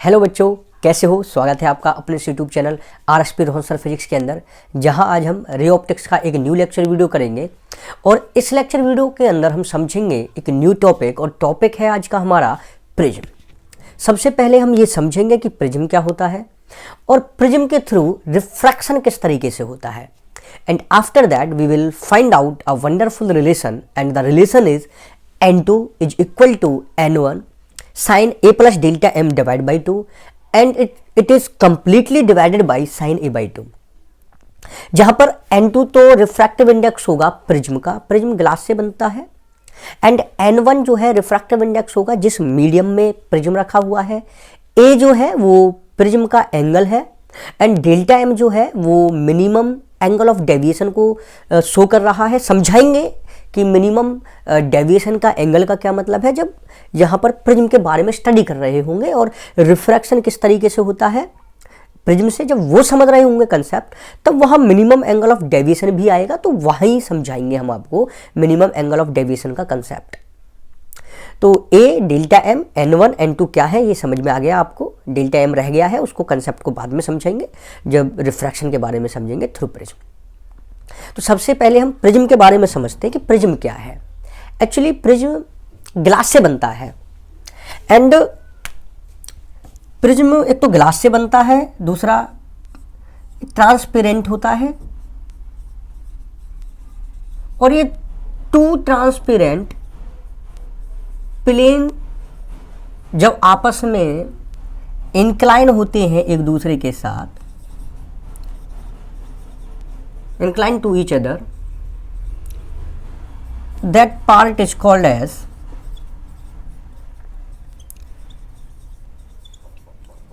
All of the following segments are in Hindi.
हेलो बच्चों, कैसे हो। स्वागत है आपका अपने YouTube channel RSP Rohan sir physics के अंदर, जहां आज हम रे ऑप्टिक्स का एक न्यू लेक्चर वीडियो करेंगे। और इस लेक्चर वीडियो के अंदर हम समझेंगे एक न्यू टॉपिक, और टॉपिक है आज का हमारा प्रिज्म। सबसे पहले हम ये समझेंगे कि प्रिज्म क्या होता है और प्रिज्म के थ्रू रिफ्रैक्शन किस तरीके से होता है। And after that we will find out a wonderful relation, and the relation is N2 is equal to N1 sin A plus delta M divided by 2, and it is completely divided by sin A by 2। जहां पर N2 तो रिफ्रैक्टिव इंडेक्स होगा प्रिज्म का, प्रिज्म ग्लास से बनता है। एंड N1 जो है रिफ्रैक्टिव इंडेक्स होगा जिस मीडियम में प्रिज्म रखा हुआ है। A जो है वो प्रिज्म का एंगल है, एंड डेल्टा M जो है वो मिनिमम एंगल ऑफ डेविएशन को शो कर रहा है। समझाएंगे कि मिनिमम डेविएशन का एंगल का क्या मतलब है जब यहाँ पर प्रिज्म के बारे में स्टडी कर रहे होंगे, और रिफ्रैक्शन किस तरीके से होता है प्रिज्म से जब वो समझ रहे होंगे कंसेप्ट, तब वहाँ मिनिमम एंगल ऑफ डेविएशन भी आएगा। तो वहीं समझाएंगे हम आपको मिनिमम एंगल ऑफ डेविएशन का कंसेप्ट। तो ए डेल्टा एम N1 N2 क्या है ये समझ में आ गया आपको। डेल्टा एम रह गया है, उसको कंसेप्ट को बाद में समझेंगे जब रिफ्रैक्शन के बारे में समझेंगे थ्रू प्रिज्म। तो सबसे पहले हम प्रिज्म के बारे में समझते हैं कि प्रिज्म क्या है। एक्चुअली प्रिज्म ग्लास से बनता है, एंड प्रिज्म एक तो ग्लास से बनता है, दूसरा ट्रांसपेरेंट होता है। और ये टू ट्रांसपेरेंट प्लेन जब आपस में इंक्लाइन होते हैं एक दूसरे के साथ, inclined to each other, that part is called as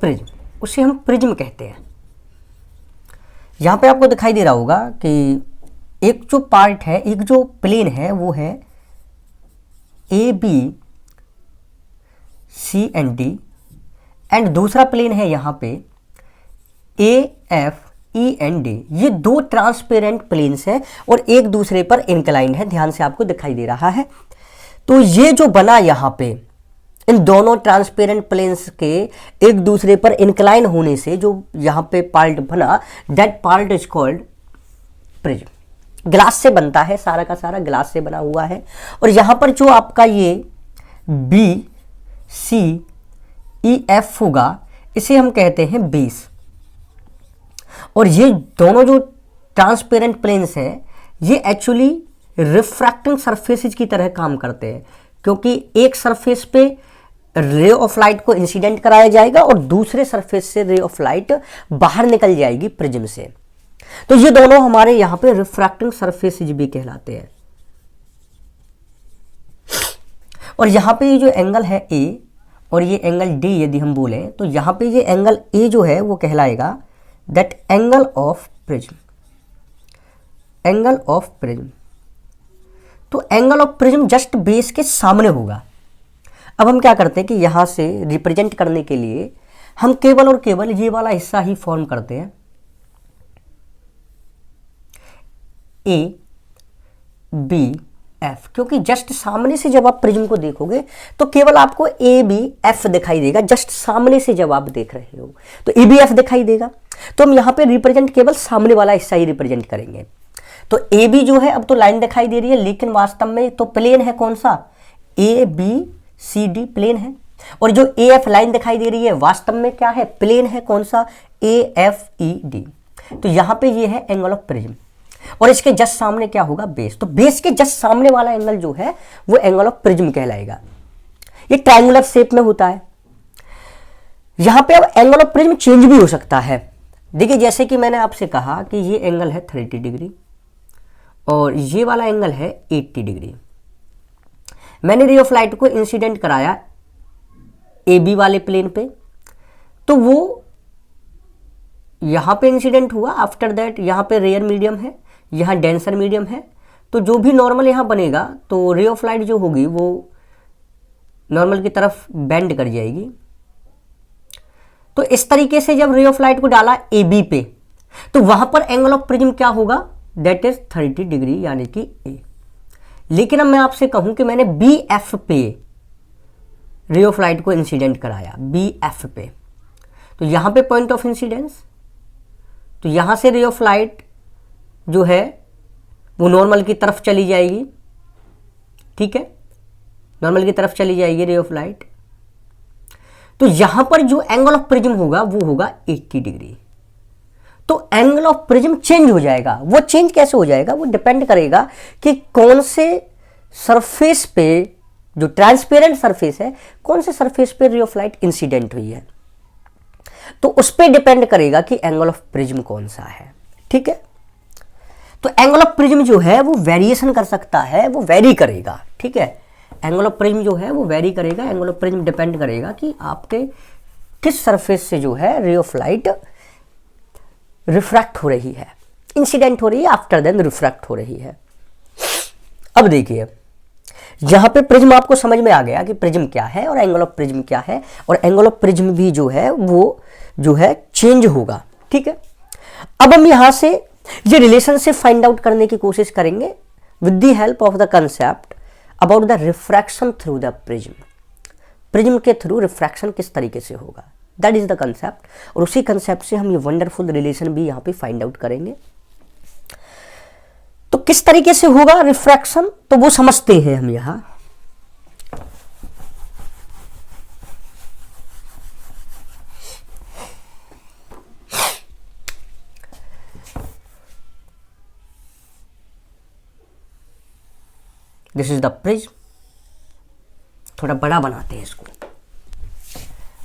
prism. उसे हम प्रिज्म कहते हैं। यहां पे आपको दिखाई दे रहा होगा कि एक जो पार्ट है, एक जो प्लेन है वो है A B C and D, and दूसरा प्लेन है यहां पे A F E and D. ये दो ट्रांसपेरेंट प्लेन्स हैं और एक दूसरे पर इंक्लाइंड है, ध्यान से आपको दिखाई दे रहा है। तो ये जो बना यहाँ पे इन दोनों ट्रांसपेरेंट प्लेन्स के एक दूसरे पर इंक्लाइन होने से जो यहाँ पे पार्ट बना, that part is called prism. Glass से बनता है, सारा का सारा ग्लास से बना हुआ है। और यहाँ पर जो आपका ये बी सी ई एफ होगा, इसे हम कहते हैं बेस। और ये दोनों जो ट्रांसपेरेंट प्लेन्स हैं ये एक्चुअली रिफ्रैक्टिंग सरफेसेज की तरह काम करते हैं, क्योंकि एक सरफेस पे रे ऑफ लाइट को इंसिडेंट कराया जाएगा और दूसरे सरफेस से रे ऑफ लाइट बाहर निकल जाएगी प्रिज्म से। तो ये दोनों हमारे यहां पे रिफ्रैक्टिंग सरफेसेज भी कहलाते हैं। और यहां पे ये जो एंगल है ए और ये एंगल डी यदि हम बोले, तो यहां पे ये एंगल ए जो है वो कहलाएगा that angle of prism, angle of prism। तो angle of prism just base के सामने होगा। अब हम क्या करते हैं कि यहां से रिप्रेजेंट करने के लिए हम केवल और केवल ये वाला हिस्सा ही फॉर्म करते हैं, ए बी एफ, क्योंकि जस्ट सामने से जब आप प्रिज्म को देखोगे तो केवल आपको ए बी एफ दिखाई देगा। जस्ट सामने से जब आप देख रहे हो तो ए बी एफ दिखाई देगा। तो हम यहाँ पे रिप्रेजेंट केवल सामने वाला हिस्सा ही रिप्रेजेंट करेंगे। तो ए बी जो है अब तो लाइन दिखाई दे रही है, लेकिन वास्तव में तो प्लेन है कौन सा, A B C D plane है। और जो ए एफ लाइन दिखाई दे रही है वास्तव में क्या है, प्लेन है कौन सा, ए एफ ई डी। तो यहाँ पे ये है एंगल ऑफ प्रिज्म, और इसके जस्ट सामने क्या होगा, बेस। तो बेस के जस्ट सामने वाला एंगल जो है वो एंगल ऑफ प्रिज्म कहलाएगा। ये ट्रायंगुलर शेप में होता है। यहां पे अब एंगल ऑफ प्रिज्म चेंज भी हो सकता है। देखिए, जैसे कि मैंने आपसे कहा कि ये एंगल है 30 डिग्री और ये वाला एंगल है 80 डिग्री। मैंने रे ऑफ लाइट को इंसिडेंट कराया ए बी वाले प्लेन पे, तो वो यहां पे इंसिडेंट हुआ। आफ्टर दैट यहां पे रेयर मीडियम है, यहाँ डेंसर मीडियम है। तो जो भी नॉर्मल यहाँ बनेगा तो रे ऑफ लाइट जो होगी वो नॉर्मल की तरफ बेंड कर जाएगी। तो इस तरीके से जब रे ऑफ लाइट को डाला ए बी पे, तो वहां पर एंगल ऑफ प्रिज्म क्या होगा, दैट इज 30 डिग्री यानी कि ए। लेकिन अब मैं आपसे कहूं कि मैंने बी एफ पे रे ऑफ लाइट को इंसिडेंट कराया, बी एफ पे, तो यहाँ पे पॉइंट ऑफ इंसिडेंस, तो यहाँ से रे ऑफ लाइट जो है वो नॉर्मल की तरफ चली जाएगी, ठीक है, नॉर्मल की तरफ चली जाएगी रे ऑफ लाइट। तो यहां पर जो एंगल ऑफ प्रिज्म होगा वो होगा 80 डिग्री। तो एंगल ऑफ प्रिज्म चेंज हो जाएगा। वो चेंज कैसे हो जाएगा, वो डिपेंड करेगा कि कौन से सरफेस पे, जो ट्रांसपेरेंट सरफेस है, कौन से सरफेस पे रे ऑफ लाइट इंसिडेंट हुई है, तो उस पर डिपेंड करेगा कि एंगल ऑफ प्रिज्म कौन सा है, ठीक है। तो एंगल ऑफ प्रिज्म जो है वो वेरिएशन कर सकता है, वो वेरी करेगा, ठीक है। एंगल ऑफ प्रिज्म जो है वो वेरी करेगा। एंगल ऑफ प्रिज्म डिपेंड करेगा कि आपके किस सरफेस से जो है रे ऑफ लाइट रिफ्रैक्ट हो रही है, इंसिडेंट हो रही है, आफ्टर देन रिफ्रैक्ट हो रही है। अब देखिए, जहां पे प्रिज्म आपको समझ में आ गया कि प्रिज्म क्या है और एंगल ऑफ प्रिज्म क्या है, और एंगल ऑफ प्रिज्म भी जो है वो जो है चेंज होगा, ठीक है। अब हम यहां से ये रिलेशनशिप फाइंड आउट करने की कोशिश करेंगे with the help of the concept about the refraction through the prism. Prism के थ्रू रिफ्रैक्शन किस तरीके से होगा, दैट इज द कंसेप्ट। और उसी कंसेप्ट से हम ये वंडरफुल रिलेशन भी यहां पे फाइंड आउट करेंगे। तो किस तरीके से होगा रिफ्रैक्शन, तो वो समझते हैं हम यहां। This is the prism. थोड़ा बड़ा बनाते हैं इसको,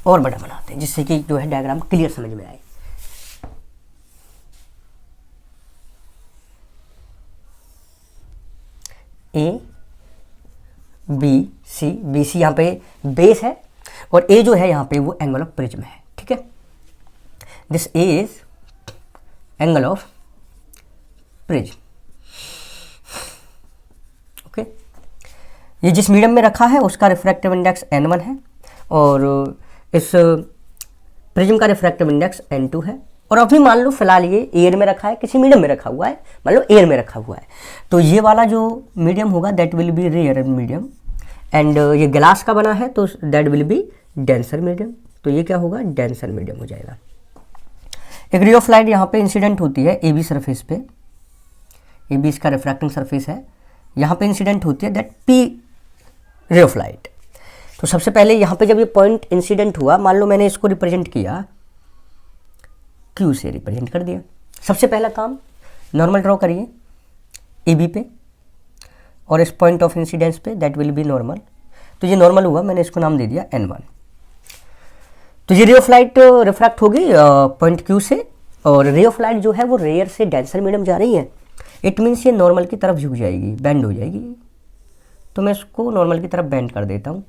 और बड़ा बनाते हैं, जिससे कि जो है डायग्राम क्लियर समझ में आए। ए बी सी, बी सी यहाँ पे बेस है और ए जो है यहाँ पे वो एंगल ऑफ प्रिज्म है, ठीक है। This A is angle of prism, okay. ये जिस मीडियम में रखा है उसका रिफ्रैक्टिव इंडेक्स n1 है और इस प्रिज्म का रिफ्रैक्टिव इंडेक्स n2 है। और अभी मान लो फिलहाल ये एयर में रखा है, किसी मीडियम में रखा हुआ है, मान लो एयर में रखा हुआ है, तो ये वाला जो मीडियम होगा that will be rare medium, and ये ग्लास का बना है तो that will be denser medium. तो ये क्या होगा, डेंसर मीडियम हो जाएगा। एक रे ऑफ लाइट यहाँ पे इंसिडेंट होती है ए बी सरफेस पे, ए बी इसका रिफ्रैक्टिंग सरफेस है, यहाँ पे इंसिडेंट होती है दैट पी रे ऑफ लाइट। तो सबसे पहले यहाँ पे जब ये पॉइंट इंसिडेंट हुआ, मान लो मैंने इसको रिप्रेजेंट किया, क्यू से रिप्रेजेंट कर दिया। सबसे पहला काम, नॉर्मल ड्रॉ करिए ए बी पे और इस पॉइंट ऑफ इंसिडेंस पे, दैट विल बी नॉर्मल। तो ये नॉर्मल हुआ, मैंने इसको नाम दे दिया n1। तो ये रे ऑफ लाइट रिफ्रैक्ट होगी पॉइंट क्यू से, और रे ऑफ लाइट जो है वो रेयर से डेंसर मीडियम जा रही है। इट मीन्स ये नॉर्मल की तरफ झुक जाएगी, बेंड हो जाएगी। तो मैं इसको नॉर्मल की तरफ बेंड कर देता हूँ।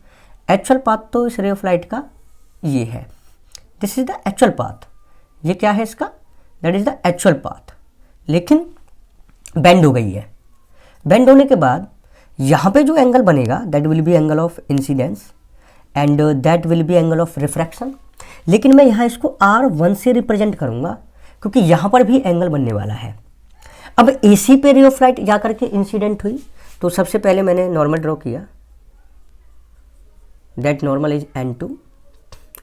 एक्चुअल पाथ तो इस रे ऑफ लाइट का ये है, this is the actual path. ये क्या है इसका, that is the actual path, लेकिन बेंड हो गई है। बेंड होने के बाद यहाँ पे जो एंगल बनेगा that will be angle of incidence and that will be angle of refraction. लेकिन मैं यहाँ इसको R1 से रिप्रेजेंट करूँगा क्योंकि यहाँ पर भी एंगल बनने वाला है। अब AC पे रे ऑफ लाइट जा करके इंसिडेंट हुई, तो सबसे पहले मैंने नॉर्मल ड्रॉ किया, that normal is n2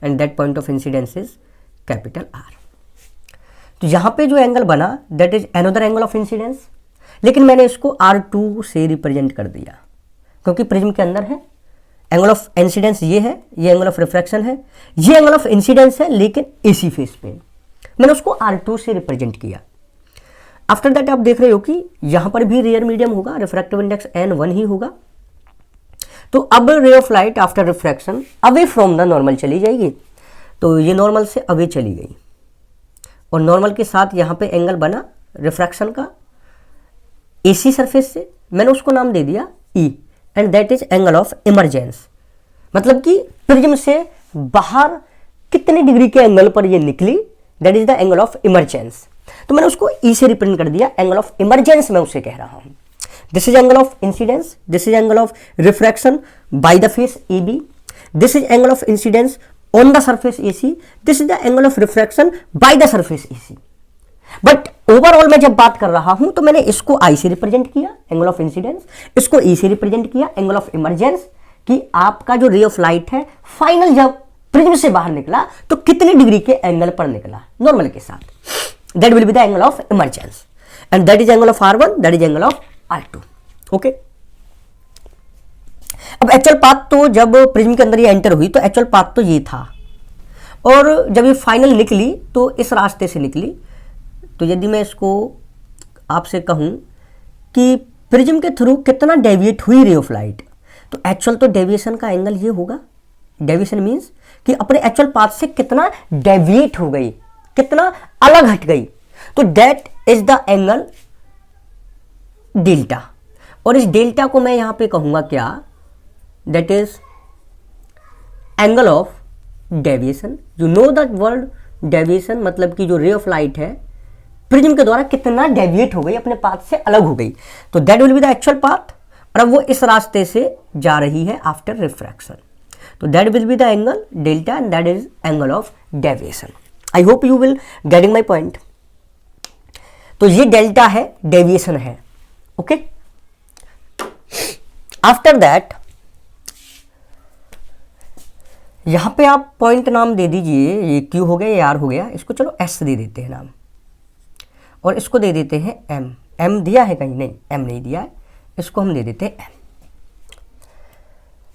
and that point of incidence is capital R। तो यहाँ पे जो एंगल बना that is another angle of incidence, लेकिन मैंने इसको R2 से रिप्रेजेंट कर दिया क्योंकि प्रिज्म के अंदर है। एंगल ऑफ इंसिडेंस ये है, ये एंगल ऑफ रिफ्रैक्शन है, ये एंगल ऑफ इंसिडेंस है लेकिन AC फेस पे, मैंने उसको R2 से रिप्रेजेंट किया। आफ्टर दैट आप देख रहे हो कि यहाँ पर भी रेयर मीडियम होगा, रिफ्रैक्टिव इंडेक्स n1 ही होगा। तो अब रे of light after refraction away from the normal चली जाएगी, तो ये नॉर्मल से अवे चली गई और नॉर्मल के साथ यहाँ पे एंगल बना रिफ्रैक्शन का AC सरफेस से, मैंने उसको नाम दे दिया E and that is angle of emergence. मतलब कि प्रिज्म से बाहर कितने डिग्री के एंगल पर ये निकली, that is the angle of emergence. तो मैंने उसको E से रिप्रेजेंट कर दिया, एंगल ऑफ इमरजेंस मैं उसे कह रहा हूं। This is angle of incidence, this is angle of refraction bye the face AB, this is angle of incidence on the surface AC, this is the angle of refraction by the surface AC। But overall मैं जब बात कर रहा हूं तो मैंने इसको I से रिप्रेजेंट किया एंगल ऑफ इंसिडेंस, इसको E से रिप्रेजेंट किया एंगल ऑफ इमरजेंस, कि आपका जो रे ऑफ लाइट है फाइनल जब प्रिज्म से बाहर निकला तो कितने डिग्री के एंगल पर निकला नॉर्मल के साथ, that will be the angle of emergence and that is angle of R1, that is angle of R2। Okay, अब एक्चुअल पाथ तो जब प्रिज्म के अंदर ये एंटर हुई तो एक्चुअल पाथ तो ये था, और जब ये फाइनल निकली तो इस रास्ते से निकली। तो यदि मैं इसको आपसे कहूं कि प्रिज्म के थ्रू कितना डेविएट हुई रे ऑफ लाइट, तो एक्चुअल तो डेविएशन का एंगल ये होगा। डेविएशन मीन्स कि अपने एक्चुअल पाथ से कितना डेविएट हो गई, कितना अलग हट गई, तो that is the angle delta. और इस डेल्टा को मैं यहां पे कहूंगा क्या, that is angle of deviation. You know that word deviation, मतलब कि जो रे ऑफ लाइट है प्रिज्म के द्वारा कितना डेविएट हो गई, अपने पाथ से अलग हो गई, तो that will be the actual path. और अब वो इस रास्ते से जा रही है आफ्टर रिफ्रैक्शन, तो that will be the angle delta and that is angle of deviation. I hope you will getting my point. तो ये डेल्टा है, डेविएशन है। ओके, आफ्टर दैट यहां पे आप पॉइंट नाम दे दीजिए, ये क्यू हो गया, ये आर हो गया, इसको चलो एस दे देते हैं नाम, और इसको दे देते हैं एम। एम दिया है कहीं? नहीं, एम नहीं दिया है, इसको हम दे देते हैं एम।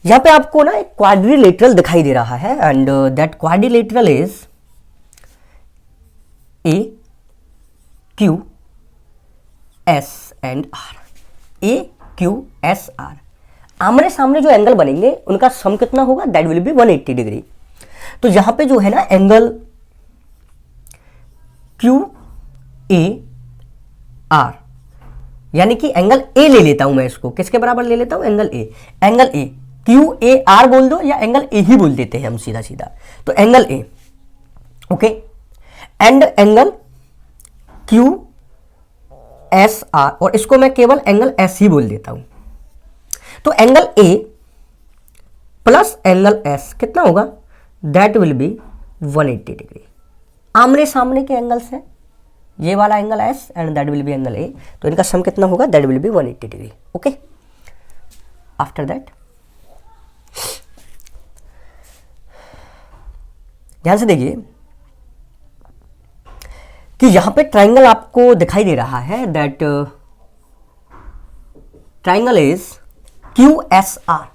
यहां पे आपको ना एक क्वाड्रिलेटरल दिखाई दे रहा है and that quadrilateral is A Q S and R. A Q S R आमने सामने जो एंगल बनेंगे उनका सम कितना होगा, दैट विल बी 180 डिग्री। तो यहां पे जो है ना एंगल क्यू ए आर, यानी कि एंगल ए ले लेता हूं मैं, इसको किसके बराबर ले लेता हूं, angle A. Angle A Q A R बोल दो या एंगल ए ही बोल देते हैं हम सीधा सीधा, तो angle A. Okay, and angle Q S are, और इसको मैं केवल एंगल एस ही बोल देता हूं। तो angle A plus angle S कितना होगा, दैट विल बी 180 डिग्री। आमने सामने के एंगल्स हैं, ये वाला angle S and that will be angle A, तो इनका सम कितना होगा, that will be 180 degree. Okay, after that ध्यान से देखिए कि यहां पे ट्राइंगल आपको दिखाई दे रहा है, that triangle is Q S R.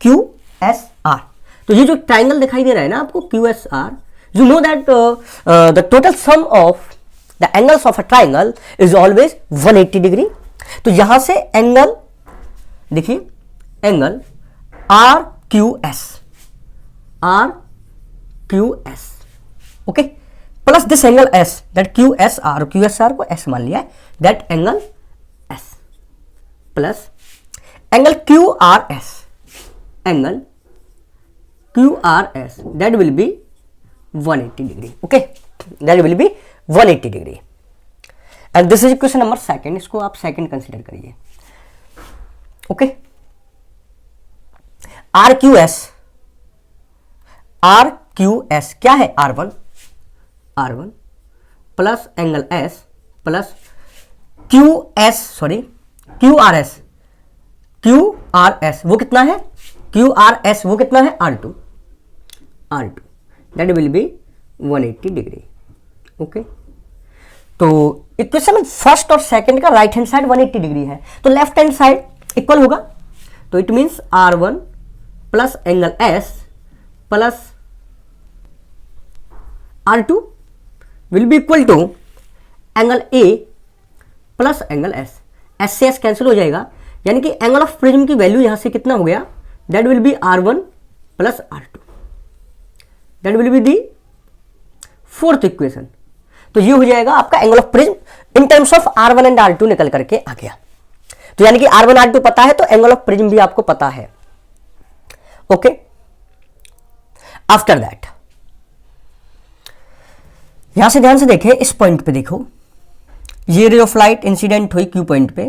Q S are, तो ये जो ट्राइंगल दिखाई दे रहा है ना आपको Q S R, you know that the total sum of the angles of a triangle is always 180 degree. तो यहां से एंगल देखिए, angle R Q S, R Q S, okay, plus this angle S, that Q S R, Q S R को एस मान लिया है, that angle S, plus angle Q R S, angle Q R S, that will be 180 degree. Okay, that will be 180 degree and this is question number second, इसको आप सेकंड कंसिडर करिए। Okay, R Q S, R Q S क्या है, R1, R1 plus angle S plus Q S, sorry Q R S, Q R S वो कितना है, क्यू आर एस वो कितना है, R2, R2 that will be 180 degree. Okay, तो इक्वेशन फर्स्ट और सेकंड का राइट हैंड साइड 180 डिग्री है, तो लेफ्ट हैंड साइड इक्वल होगा, तो it means R1 plus angle S plus R2 will be equal to angle A plus angle S। S से S कैंसिल हो जाएगा, यानी कि एंगल ऑफ प्रिज्म की वैल्यू यहां से कितना हो गया, that will be R1 plus R2, that will be the fourth equation. तो ये हो जाएगा आपका angle of prism in terms of R1 and R2 निकल करके आ गया। तो यानी कि R1 R2 पता है तो एंगल ऑफ प्रिज्म भी आपको पता है। ओके, आफ्टर दैट यहां से ध्यान से देखें, इस पॉइंट पे देखो, ये रे ऑफ लाइट इंसिडेंट हुई क्यू पॉइंट पे,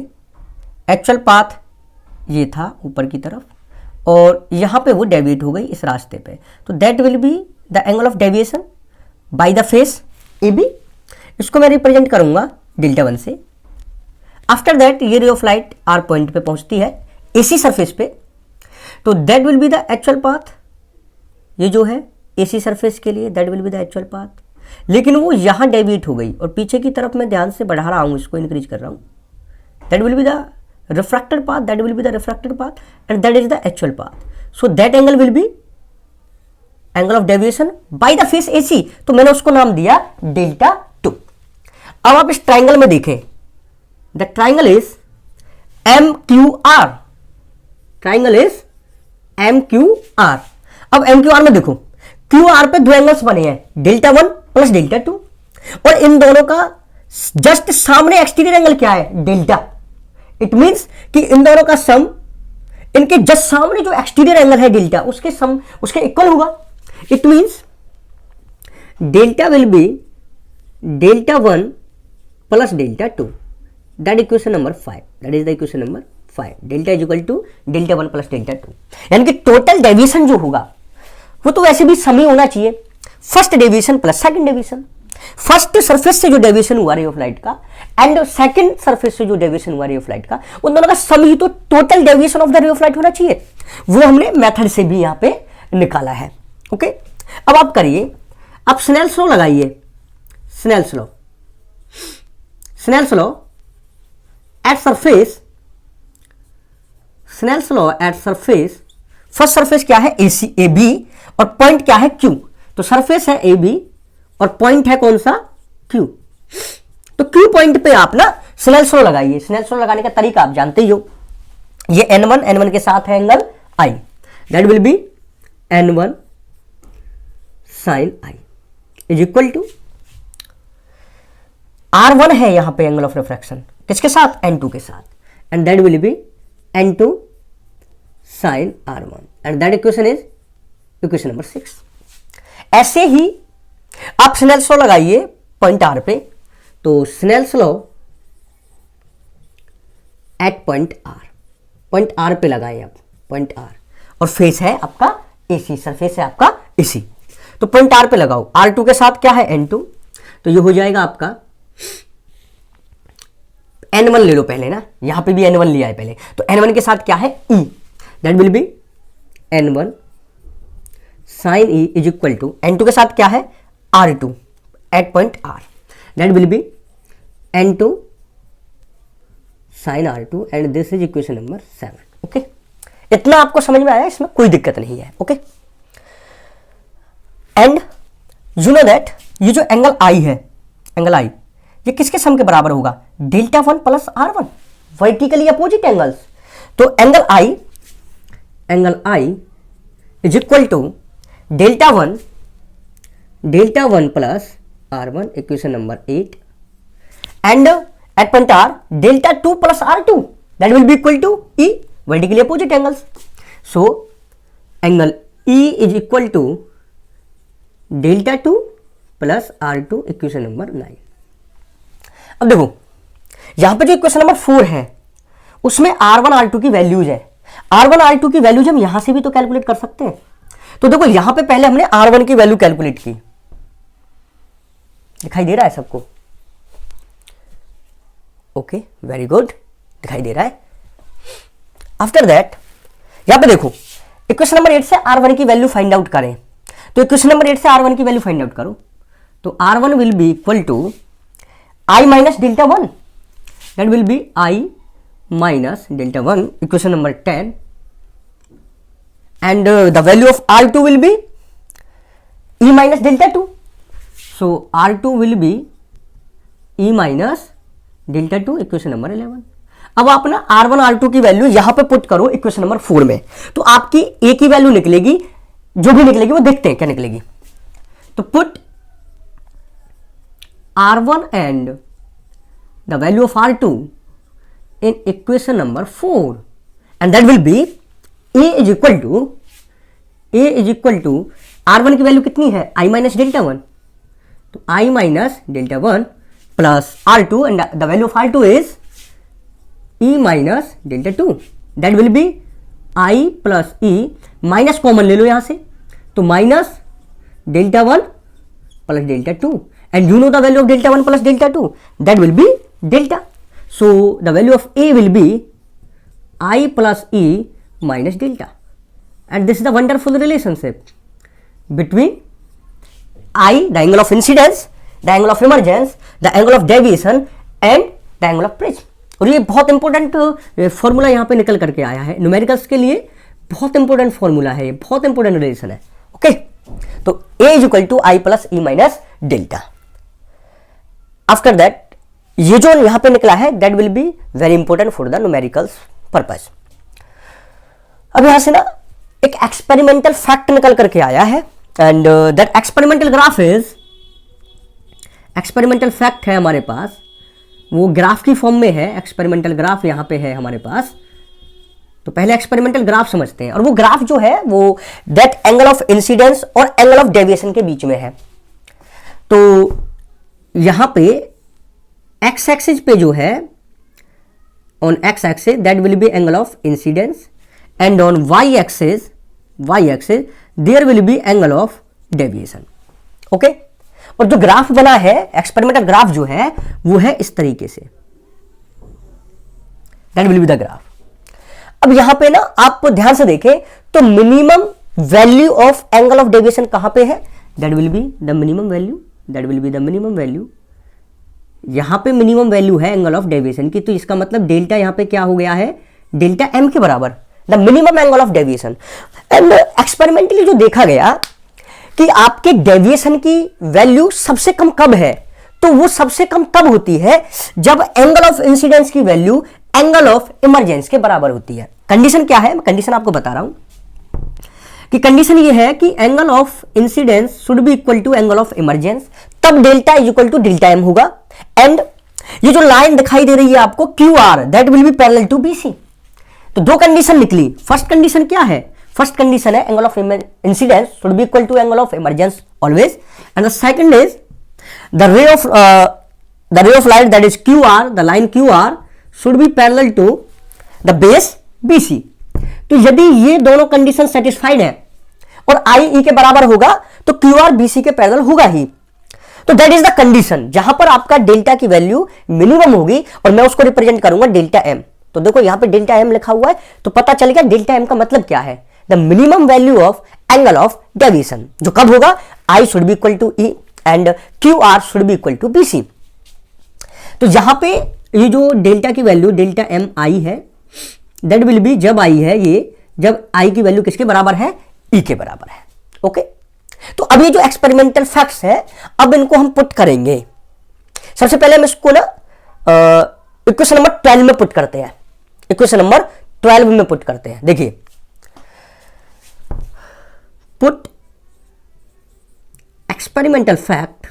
एक्चुअल पाथ ये था ऊपर की तरफ, और यहां पे वो डेविएट हो गई इस रास्ते पे, तो that will be the angle of deviation by the face A B. इसको मैं रिप्रेजेंट करूंगा डेल्टा 1 से। आफ्टर दैट ये रे ऑफ लाइट आर पॉइंट पे पहुंचती है एसी सरफेस पे, तो that will be the actual path, ये जो है AC सरफेस के लिए that will be the actual path, लेकिन वो यहाँ डेविएट हो गई और पीछे की तरफ मैं ध्यान से बढ़ा रहा हूँ, इसको इंक्रीज कर रहा हूँ, that will be the refracted path, that will be the refracted path and that is the actual path. So that angle will be angle of deviation by the face AC, तो मैंने उसको नाम दिया डेल्टा 2। अब आप इस ट्राइंगल में देखें, the triangle is MQR, triangle is MQR। अब MQR में देखो, QR पे दो एंगल्स बने हैं, डेल्टा 1 प्लस डेल्टा 2, और इन दोनों का जस्ट सामने एक्सटीरियर एंगल क्या है, डेल्टा। इट मींस कि इन दोनों का सम, इनके जस्ट सामने जो एक्सटीरियर एंगल है डेल्टा, उसके सम उसके इक्वल होगा। It means delta will be delta 1 plus delta 2, that equation number 5, that is the equation number 5, delta is equal to delta 1 plus delta 2। यानी कि टोटल डेविएशन जो होगा वो तो वैसे भी सम ही होना चाहिए, first deviation plus second deviation. First surface से जो डेविएशन हुआ रे ऑफ लाइट का एंड सेकंड सरफेस से जो डेविएशन हुआ रे ऑफ लाइट का, उन दोनों का सम ही तो total deviation of the ray of light होना चाहिए। वो हमने मेथड से भी यहां पे निकाला है। ओके, अब आप करिए, आप स्नेल्स लॉ लगाइए, Snell's law, Snell's law at surface, Snell's law at surface, first surface क्या है AC AB और पॉइंट क्या है Q, तो सरफेस है AB और पॉइंट है कौन सा Q, तो Q पॉइंट पे आप ना स्नेल्स लॉ लगाइए। स्नेल्स लॉ लगाने का तरीका आप जानते ही हो, ये N1 के साथ है angle I, that will be N1 sin I is equal to R1 है यहां पे एंगल ऑफ रिफ्रैक्शन, किसके साथ, N2 के साथ, and that will be N2 sin R1 and that equation is equation number 6। ऐसे ही आप स्नेल्स लॉ लगाइए पॉइंट R पे, तो Snell's law at point R पे लगाएं आप, पॉइंट R, और फेस है आपका AC, सरफेस है आपका AC, तो पॉइंट R पे लगाओ। R2 के साथ क्या है N2, तो ये हो जाएगा आपका N1 ले लो पहले ना, यहां पे भी N1 लिया है पहले, तो N1 के साथ क्या है E, that will be N1 sin E is equal to N2 के साथ क्या है R2 at point R, that will be N2 sin R2 and this is equation number 7। Okay, इतना आपको समझ में आया, इसमें कोई दिक्कत नहीं है। Okay, and you know that ये जो एंगल I है, एंगल I, ये किसके सम के बराबर होगा, delta 1 plus R1, vertically opposite angles. तो angle I is equal to delta 1 plus R1, equation number 8, and at point R delta 2 plus R2, that will be equal to E, vertically opposite angles. So angle E is equal to delta 2 plus R2, equation number 9। अब देखो यहां पे जो इक्वेशन नंबर 4 है उसमें R1 R2 की वैल्यूज है, R1 R2 की वैल्यूज हम यहां से भी तो कैलकुलेट कर सकते हैं। तो देखो यहां पे पहले हमने R1 की वैल्यू कैलकुलेट की, दिखाई दे रहा है सबको, ओके वेरी गुड, दिखाई दे रहा है। आफ्टर दैट यहां पे देखो इक्वेशन नंबर 8 से R1 की वैल्यू फाइंड आउट करें, तो इक्वेशन नंबर 8 से R1 की वैल्यू फाइंड आउट करो, तो R1 will be equal to I minus delta 1, that will be I minus delta 1, equation number 10, and the value of R2 will be E minus delta 2. So R2 will be E minus delta 2, equation number 11। अब आप ना R1 R2 की वैल्यू यहां पे पुट करो इक्वेशन नंबर 4 में, तो आपकी A की वैल्यू निकलेगी, जो भी निकलेगी वो देखते हैं क्या निकलेगी। तो put R1 and the value of R2 in equation number 4 and that will be A is equal to R1 की वैल्यू कितनी है I माइनस डेल्टा 1, तो I minus delta 1 plus R2 and the value of R2 is E minus delta 2, that will be I plus E, minus common ले लो यहां से, तो minus delta 1 plus delta 2 and you know the value of delta 1 plus delta 2, that will be delta. So the value of A will be I plus E minus delta, and this is the wonderful relationship. between I, the angle of incidence, the angle of emergence, the angle of deviation and the angle of prism. और ये बहुत इंपॉर्टेंट फॉर्मूला यहाँ पे निकल करके आया है न्यूमेरिकल्स के लिए, बहुत इंपॉर्टेंट फॉर्मूला है ये, बहुत इंपॉर्टेंट रिलेशन है. ओके, तो A is equal to I plus E minus delta. After that ये जो यहां पे निकला है that will be very important for the numericals purpose. अब यहां से ना एक एक्सपेरिमेंटल फैक्ट निकल करके आया है and that experimental graph is, experimental fact है हमारे पास, वो ग्राफ की फॉर्म में है. एक्सपेरिमेंटल ग्राफ यहां पे है हमारे पास. तो पहले एक्सपेरिमेंटल ग्राफ समझते हैं. और वो ग्राफ जो है वो दैट एंगल ऑफ इंसिडेंस और एंगल ऑफ डेविएशन के बीच में है. तो यहां पे एक्स एक्सिस पे जो है, on X axis that will be angle of incidence and on Y axis there will be angle of deviation. Okay, और जो ग्राफ बना है एक्सपेरिमेंटल ग्राफ जो है वो है इस तरीके से, that will be the graph. अब यहां पे ना आप ध्यान से देखें तो minimum value of angle of deviation कहां पे है, that will be the minimum value, that will be the minimum value. यहां पे मिनिमम वैल्यू है एंगल ऑफ डेविएशन की, तो इसका मतलब डेल्टा यहां पे क्या हो गया है, डेल्टा एम के बराबर, the minimum angle of deviation. And experimentally जो देखा गया कि आपके डेविएशन की वैल्यू सबसे कम कब है, तो वो सबसे कम तब होती है जब एंगल ऑफ इंसिडेंस की वैल्यू एंगल ऑफ इमरजेंस के बराबर होती है. कंडीशन क्या है, मैं कंडीशन आपको बता रहा हूं कि कंडीशन ये है कि angle of incidence should be equal to angle of emergence, तब delta is equal to delta M होगा. एंड ये जो लाइन दिखाई दे रही है आपको Q R, that will be parallel to B C. तो दो कंडीशन निकली. फर्स्ट कंडीशन क्या है, फर्स्ट कंडीशन है angle of incidence should be equal to angle of emergence always. And the second is the ray of light that is Q R, the line Q R should be parallel to the base B C. तो यदि ये दोनों कंडीशन सेटिस्फाइड है और आई ई के बराबर होगा तो क्यू आर बी सी के पैरेलल होगा ही. तो दैट इज द कंडीशन जहां पर आपका डेल्टा की वैल्यू मिनिमम होगी और मैं उसको रिप्रेजेंट करूंगा डेल्टा एम. तो देखो यहां पे डेल्टा एम लिखा हुआ है तो पता चल गया डेल्टा एम का मतलब क्या है, the minimum value of angle of deviation, जो कब होगा, I should be equal to E and Q R should be equal to B C. तो यहां पे ये जो डेल्टा की वैल्यू डेल्टा एम आई है, दैट विल बी जब आई है ये, जब आई की वैल्यू किसके बराबर है, ई के बराबर है. ओके, तो अब ये जो एक्सपेरिमेंटल फैक्ट्स है अब इनको हम पुट करेंगे. सबसे पहले हम इसको ना इक्वेशन नंबर 12 में पुट करते हैं, इक्वेशन नंबर 12 में पुट करते हैं. देखिए, put experimental fact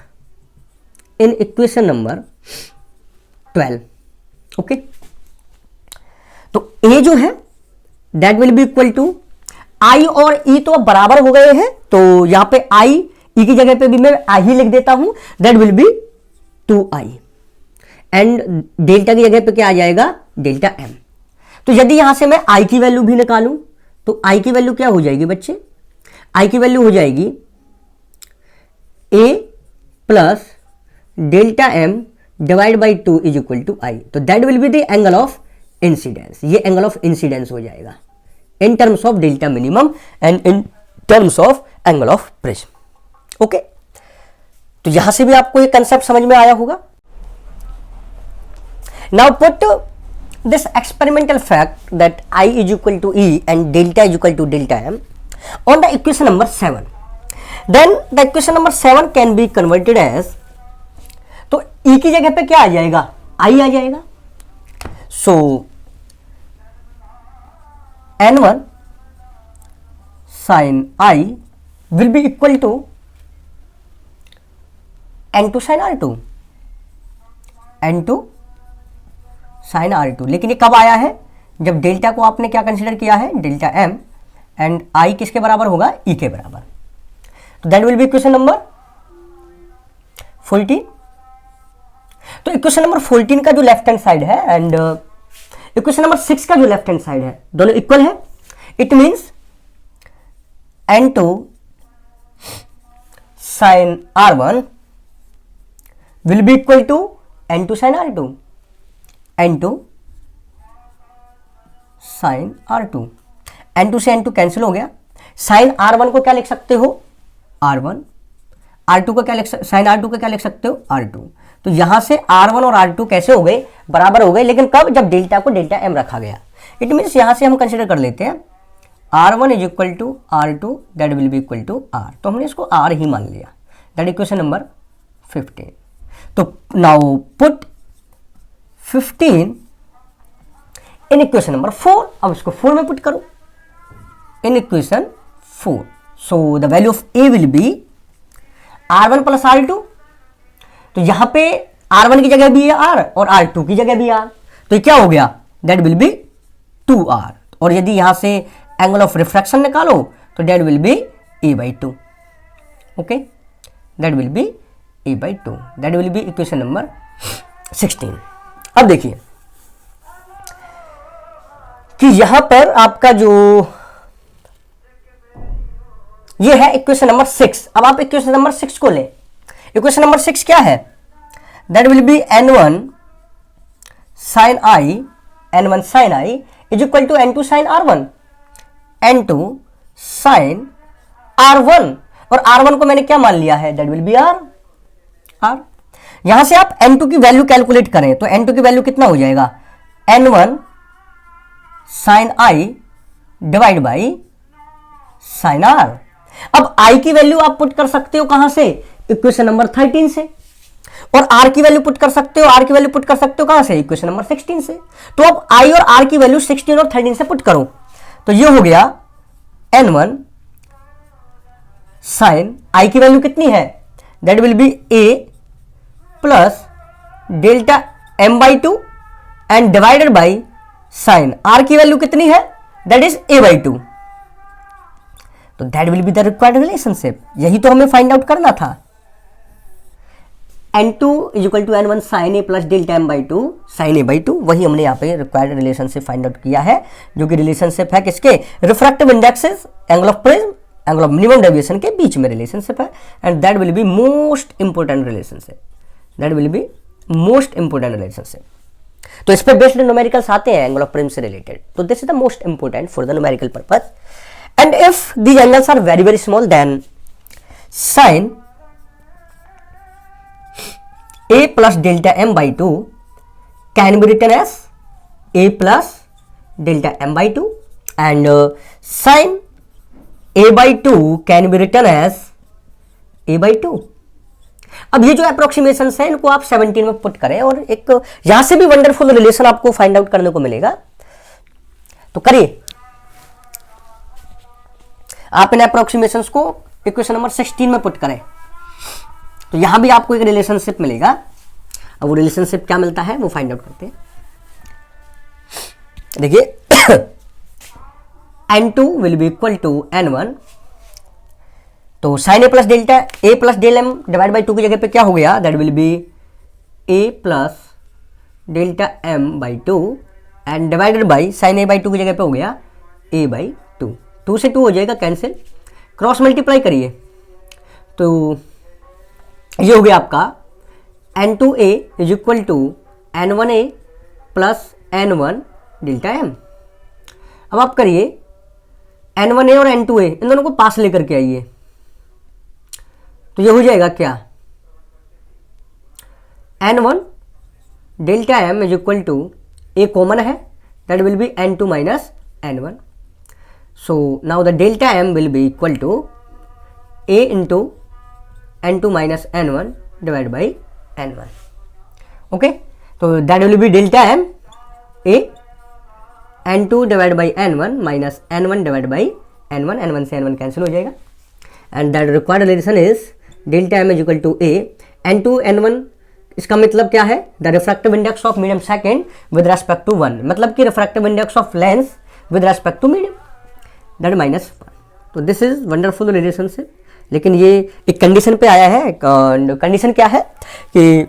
in equation number 12. Okay, तो ए जो है that will be equal to I और ई तो अब बराबर हो गए हैं, तो यहां पे आई ई की जगह पे भी मैं आई ही लिख देता हूं, that will B 2i and delta की जगह पे क्या आ जाएगा, डेल्टा एम. तो यदि यहां से मैं आई की वैल्यू भी निकालूं तो आई की वैल्यू क्या हो जाएगी बच्चे, आई की वैल्यू हो जाएगी A plus delta M divide by 2 is equal to I. तो that will be the angle of incidence, ये एंगल ऑफ इंसिडेंस हो जाएगा in terms of delta minimum and in terms of angle of prism. Okay, तो यहां से भी आपको ये कंसेप्ट समझ में आया होगा. Now put this experimental fact that I is equal to E and delta is equal to delta M on the equation number 7. Then the equation number 7 can be converted as, तो E की जगह पे क्या आ जाएगा, I आ जाएगा. So N1 sin I will be equal to N2 sin R2, N2 sin R2. लेकिन ये कब आया है, जब डेल्टा को आपने क्या कंसीडर किया है, डेल्टा M एंड I किसके बराबर होगा, E के बराबर. तो that will B equation number 14. तो इक्वेशन नंबर 14 का जो लेफ्ट हैंड साइड है एंड इक्वेशन नंबर 6 का जो लेफ्ट हैंड साइड है दोनों इक्वल है. It means N2 sin R1 will be equal to N2 sin R2, N2 sin R2. N2 से N2 कैंसिल हो गया. sin R1 को क्या लिख सकते हो, R1, R2 का क्या लिख सकते, साइन R2 का क्या लिख सकते हो, R2। तो यहां से R1 और R2 कैसे हो गए, बराबर हो गए, लेकिन कब, जब डेल्टा को डेल्टा M रखा गया। इट मीन्स यहां से हम कंसिडर कर लेते हैं R1 is equal to R2 that will be equal to R, तो हमने इसको R ही मान लिया। That equation number 15। तो now put 15 in equation number 4। अब इसको 4 में पुट करो in equation 4। So the value of A will be R1 plus R2। तो यहां पे R1 की जगह भी है R और R2 की जगह भी R, तो ये क्या हो गया, दैट विल बी 2R। और यदि यहां से एंगल ऑफ रिफ्रैक्शन निकालो तो that will B A/2। Okay, that will B A/2। That will B equation number 16। अब देखिए कि यहां पर आपका जो ये है इक्वेशन नंबर 6। अब आप इक्वेशन नंबर 6 को लें। इक्वेशन नंबर 6 क्या है, that will be N1 sin I is equal to N2 sin R1, N2 sin R1, और R1 को मैंने क्या मान लिया है, दैट विल बी R। यहां से आप N2 की वैल्यू कैलकुलेट करें तो N2 की वैल्यू कितना हो जाएगा, N1 sin I divide by sin R। अब I की वैल्यू आप पुट कर सकते हो कहां से, इक्वेशन नंबर 13 से, और R की वैल्यू पुट कर सकते हो कहां से, इक्वेशन नंबर 16 से। तो अब I और R की वैल्यू 16 और 13 से पुट करो, तो ये हो गया N1 sin I की वैल्यू कितनी है, that will be A plus delta M/2 and divided by sin R की वैल्यू कितनी है, दैट इज A/2। तो that will be the required relationship, यही तो हमें फाइंड आउट करना था। N2 is equal to N1 sin A plus delta M/2 sin A/2, वही हमने यहाँ पे रिक्वायर्ड रिलेशनशिप फाइंड आउट किया है, जो कि रिलेशनशिप है किसके, refractive indexes, angle of prism, angle of minimum deviation के बीच में रिलेशनशिप है, and that will be most important relationship, that will be most important relationship. तो इस पर बेस्ड न्यूमेरिकल्स आते हैं एंगल ऑफ प्रिज्म से रिलेटेड, तो this is the most important for the numerical purpose. And if these angles are very very small, then sin A plus delta M/2 can be written as A plus delta M/2, and sin A/2 can be written as A/2। अब ये जो अप्रोक्सीमेशन है इनको आप 17 में पुट करें और एक यहां से भी वंडरफुल रिलेशन आपको फाइंड आउट करने को मिलेगा, तो करिए आप इन अप्रोक्सीमेशंस को इक्वेशन नंबर 16 में पुट करें, तो यहां भी आपको एक रिलेशनशिप मिलेगा। अब वो रिलेशनशिप क्या मिलता है वो फाइंड आउट करते हैं। देखिए N2 will be equal to N1, तो sine A plus del M divide by 2 की जगह पे क्या हो गया, that will be A plus delta M/2 and divided by sine A/2 की जगह पे हो गया A/2। 2 से 2 हो जाएगा कैंसिल, क्रॉस मल्टीप्लाई करिए तो ये हो गया आपका N2A is equal to N1A plus N1 delta M। अब आप करिए N1A और N2A इन दोनों को पास लेकर के आइए, तो ये हो जाएगा क्या, N1 delta M is equal to A common है, that will be N2 minus N1। So now the delta M will be equal to A into N2 minus N1 divided by N1. Okay, so that will be delta M A N2 divided by N1 minus N1 divided by N1, N1 से N1 cancel हो जाएगा, and that required relation is delta M is equal to A N2 N1। इसका मतलब क्या है, the refractive index of medium second with respect to 1, मतलब कि refractive index of lens with respect to medium that -1। तो दिस इज वंडरफुल रिलेशनशिप, लेकिन ये एक कंडीशन पे आया है, कंडीशन क्या है कि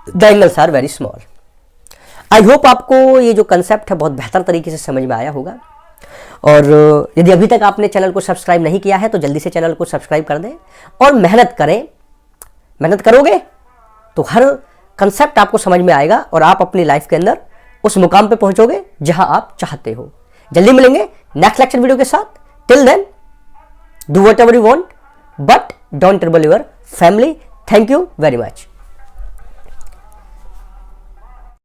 the angles are very small. I hope आपको ये जो कंसेप्ट है बहुत बेहतर तरीके से समझ में आया होगा, और यदि अभी तक आपने चैनल को सब्सक्राइब नहीं किया है तो जल्दी से चैनल को सब्सक्राइब कर दें और मेहनत करें। मेहनत करोगे तो हर कंसेप्ट आपको समझ में आएगा और आप अपनी लाइफ के अंदर उस मुकाम पे पहुंचोगे जहां आप चाहते हो। जल्दी मिलेंगे नेक्स्ट लेक्चर वीडियो के साथ। Till then do whatever you want but don't trouble your family. Thank you very much.